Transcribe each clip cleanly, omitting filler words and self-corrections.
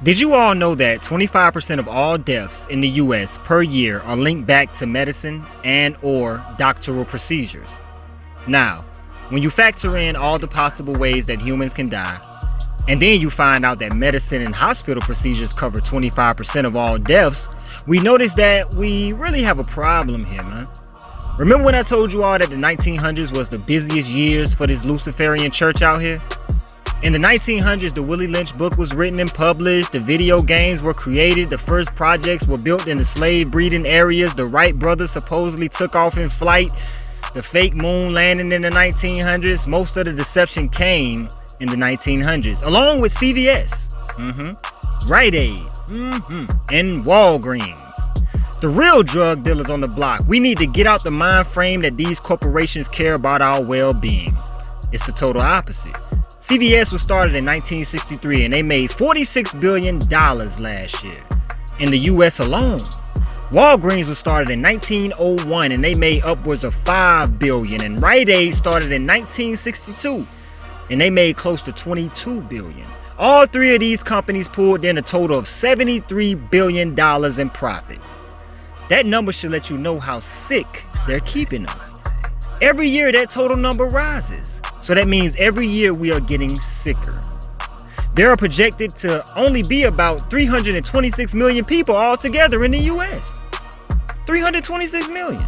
Did you all know that 25% of all deaths in the US per year are linked back to medicine and or doctoral procedures? Now, when you factor in all the possible ways that humans can die, and then you find out that medicine and hospital procedures cover 25% of all deaths, we notice that we really have a problem here, man. Remember when I told you all that the 1900s was the busiest years for this Luciferian church out here? In the 1900s, the Willie Lynch book was written and published, the video games were created, the first projects were built in the slave breeding areas, the Wright brothers supposedly took off in flight, the fake moon landing in the 1900s. Most of the deception came in the 1900s, along with CVS, Rite Aid, and Walgreens. The real drug dealers on the block. We need to get out the mind frame that these corporations care about our well-being. It's the total opposite. CVS was started in 1963 and they made $46 billion last year in the US alone. Walgreens was started in 1901 and they made upwards of $5 billion, and Rite Aid started in 1962 and they made close to $22 billion. All three of these companies pulled in a total of $73 billion in profit. That number should let you know how sick they're keeping us. Every year that total number rises. So that means every year we are getting sicker. There are projected to only be about 326 million people altogether in the US. 326 million.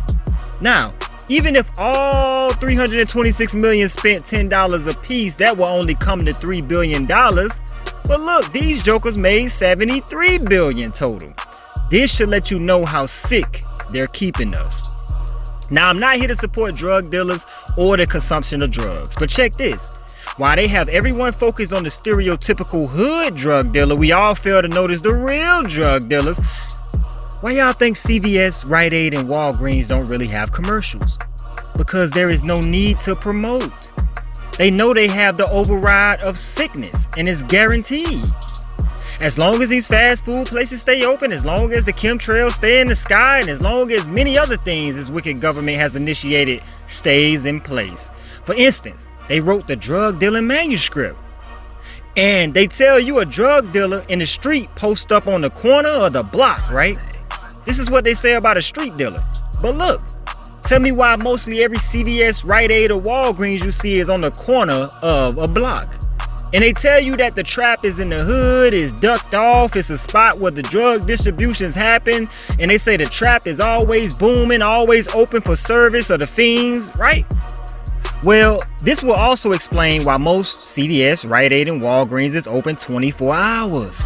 Now, even if all 326 million spent $10 a piece, that will only come to $3 billion. But look, these jokers made $73 billion total. This should let you know how sick they're keeping us. Now, I'm not here to support drug dealers or the consumption of drugs, but check this. While they have everyone focused on the stereotypical hood drug dealer, we all fail to notice the real drug dealers. Why y'all think CVS, Rite Aid, and Walgreens don't really have commercials? Because there is no need to promote. They know they have the override of sickness, and it's guaranteed. As long as these fast food places stay open, as long as the chemtrails stay in the sky, and as long as many other things this wicked government has initiated stays in place. For instance, they wrote the drug dealing manuscript. And they tell you a drug dealer in the street post up on the corner of the block, right? This is what they say about a street dealer. But look, tell me why mostly every CVS, Rite Aid, or Walgreens you see is on the corner of a block. And they tell you that the trap is in the hood, is ducked off, it's a spot where the drug distributions happen, and they say the trap is always booming, always open for service of the fiends, right? Well, this will also explain why most CVS, Rite Aid, and Walgreens is open 24 hours.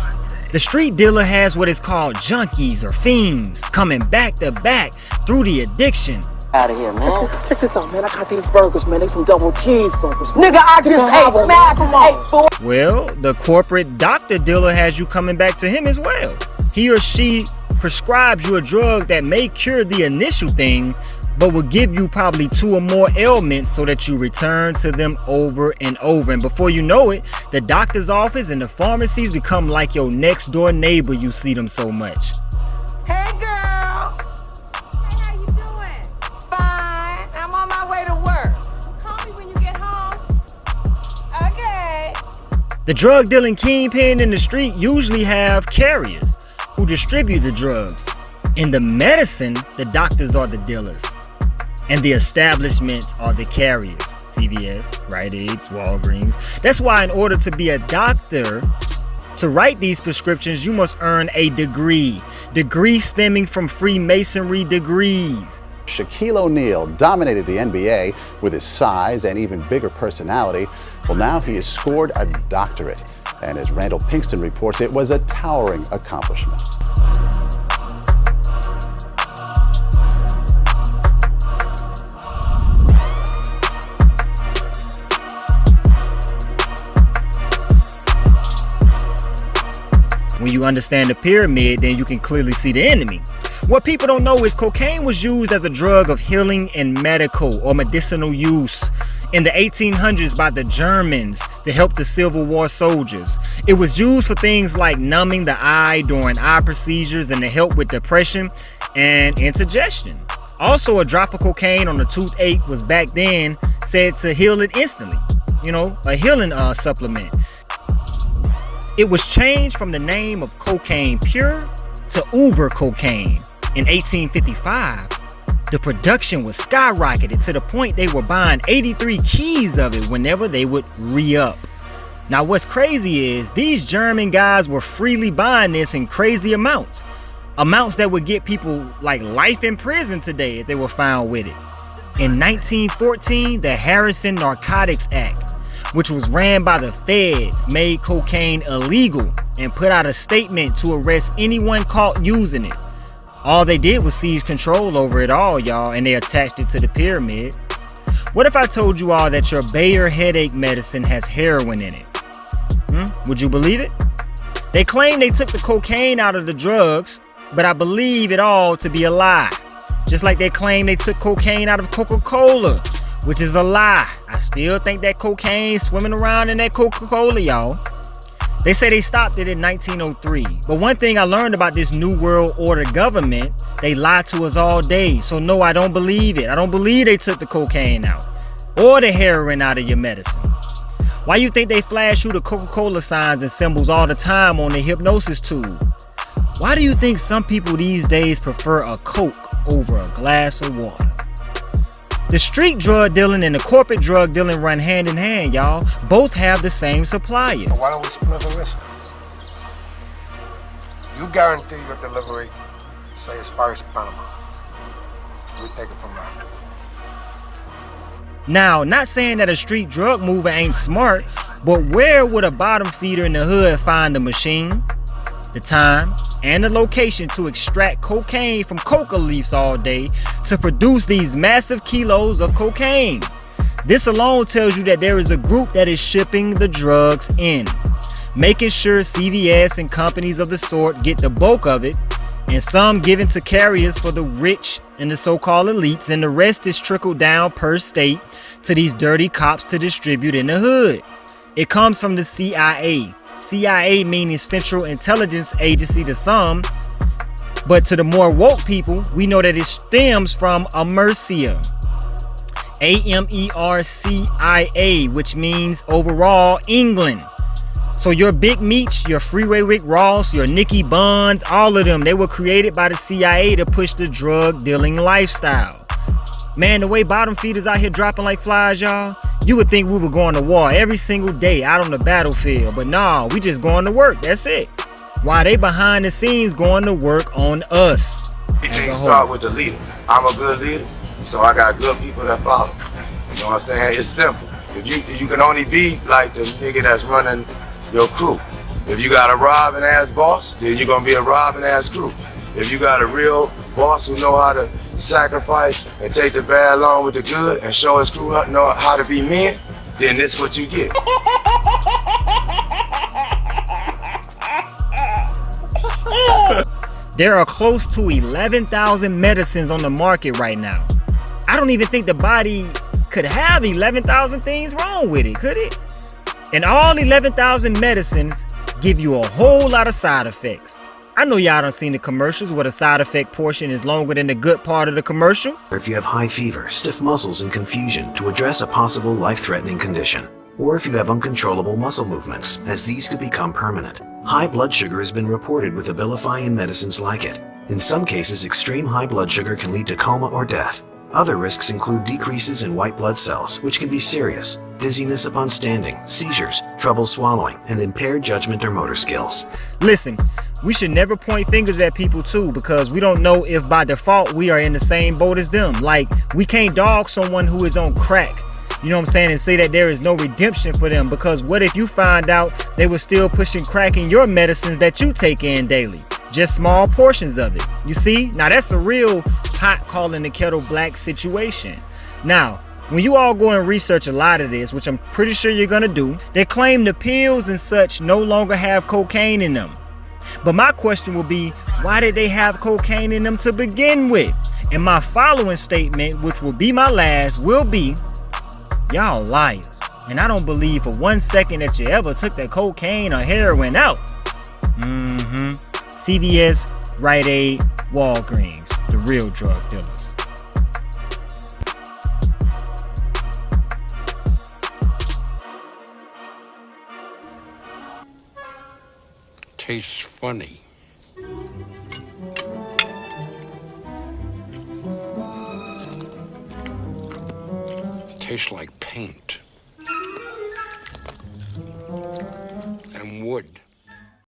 The street dealer has what is called junkies or fiends coming back to back through the addiction. Out of here, man. Check this out, man. I got these burgers, man. They some double cheeseburgers. Nigga, I just ate, man. I just ate, boy. Well, the corporate doctor dealer has you coming back to him as well. He or she prescribes you a drug that may cure the initial thing, but will give you probably 2 or more ailments so that you return to them over and over. And before you know it, the doctor's office and the pharmacies become like your next door neighbor. You see them so much. Hey, girl. Hey, how you doing? Fine. I'm on my way to work. Call me when you get home. Okay. The drug dealing kingpin in the street usually have carriers who distribute the drugs. In the medicine, the doctors are the dealers. And the establishments are the carriers. CVS, Rite Aid, Walgreens. That's why in order to be a doctor, to write these prescriptions, you must earn a degree. Degree stemming from Freemasonry degrees. Shaquille O'Neal dominated the NBA with his size and even bigger personality. Well, now he has scored a doctorate. And as Randall Pinkston reports, it was a towering accomplishment. When you understand the pyramid, then you can clearly see the enemy. What people don't know is cocaine was used as a drug of healing and medical or medicinal use in the 1800s by the Germans to help the Civil War soldiers. It was used for things like numbing the eye during eye procedures and to help with depression and indigestion. Also, a drop of cocaine on a toothache was back then said to heal it instantly. You know, a healing supplement. It was changed from the name of cocaine pure to Uber cocaine. In 1855, the production was skyrocketed to the point they were buying 83 keys of it whenever they would re-up. Now what's crazy is these German guys were freely buying this in crazy amounts. Amounts that would get people like life in prison today if they were found with it. In 1914, the Harrison Narcotics Act, which was ran by the feds, made cocaine illegal and put out a statement to arrest anyone caught using it. All they did was seize control over it all, y'all, and they attached it to the pyramid. What if I told you all that your Bayer headache medicine has heroin in it? Would you believe it? They claim they took the cocaine out of the drugs, but I believe it all to be a lie. Just like they claim they took cocaine out of Coca-Cola, which is a lie. I still think that cocaine swimming around in that Coca-Cola, y'all. They say they stopped it in 1903. But one thing I learned about this New World Order government, they lie to us all day. So no, I don't believe it. I don't believe they took the cocaine out or the heroin out of your medicines. Why you think they flash you the Coca-Cola signs and symbols all the time on the hypnosis tube? Why do you think some people these days prefer a Coke over a glass of water? The street drug dealing and the corporate drug dealing run hand in hand, y'all. Both have the same suppliers. Why don't we split the risk? You guarantee your delivery, say it's first Panama. We take it from there. Now, not saying that a street drug mover ain't smart, but where would a bottom feeder in the hood find the machine, the time, and the location to extract cocaine from coca leaves all day to produce these massive kilos of cocaine? This alone tells you that there is a group that is shipping the drugs in, making sure CVS and companies of the sort get the bulk of it, and some given to carriers for the rich and the so-called elites, and the rest is trickled down per state to these dirty cops to distribute in the hood. It comes from the CIA. CIA meaning Central Intelligence Agency to some, but to the more woke people, we know that it stems from Amercia. AMERCIA, which means overall England. So your Big Meech, your Freeway Rick Ross, your Nicky Buns, all of them, they were created by the CIA to push the drug dealing lifestyle. Man, the way bottom feeders out here dropping like flies, y'all, you would think we were going to war every single day out on the battlefield. But nah, we just going to work, that's it. While they behind the scenes going to work on us. Everything start with the leader. I'm a good leader, so I got good people that follow. You know what I'm saying? It's simple. If you can only be like the nigga that's running your crew. If you got a robbing ass boss, then you're gonna be a robbing ass crew. If you got a real boss who know how to sacrifice and take the bad along with the good and show his crew know how to be men, then this what you get. There are close to 11,000 medicines on the market right now. I don't even think the body could have 11,000 things wrong with it, could it? And all 11,000 medicines give you a whole lot of side effects. I know y'all done seen the commercials where the side effect portion is longer than the good part of the commercial. If you have high fever, stiff muscles, and confusion to address a possible life-threatening condition, or if you have uncontrollable muscle movements, as these could become permanent. High blood sugar has been reported with Abilify and medicines like it. In some cases, extreme high blood sugar can lead to coma or death. Other risks include decreases in white blood cells, which can be serious, dizziness upon standing, seizures, trouble swallowing, and impaired judgment or motor skills. Listen, we should never point fingers at people too, because we don't know if by default we are in the same boat as them. Like, we can't dog someone who is on crack, you know what I'm saying, and say that there is no redemption for them, because what if you find out they were still pushing crack in your medicines that you take in daily? Just small portions of it. You see? Now that's a real pot calling the kettle black situation. Now, when you all go and research a lot of this, which I'm pretty sure you're gonna do, they claim the pills and such no longer have cocaine in them. But my question will be, why did they have cocaine in them to begin with? And my following statement, which will be my last, will be, y'all liars. And I don't believe for 1 second that you ever took that cocaine or heroin out. CVS, Rite Aid, Walgreens, the real drug dealers. tastes funny. Tastes like paint and wood.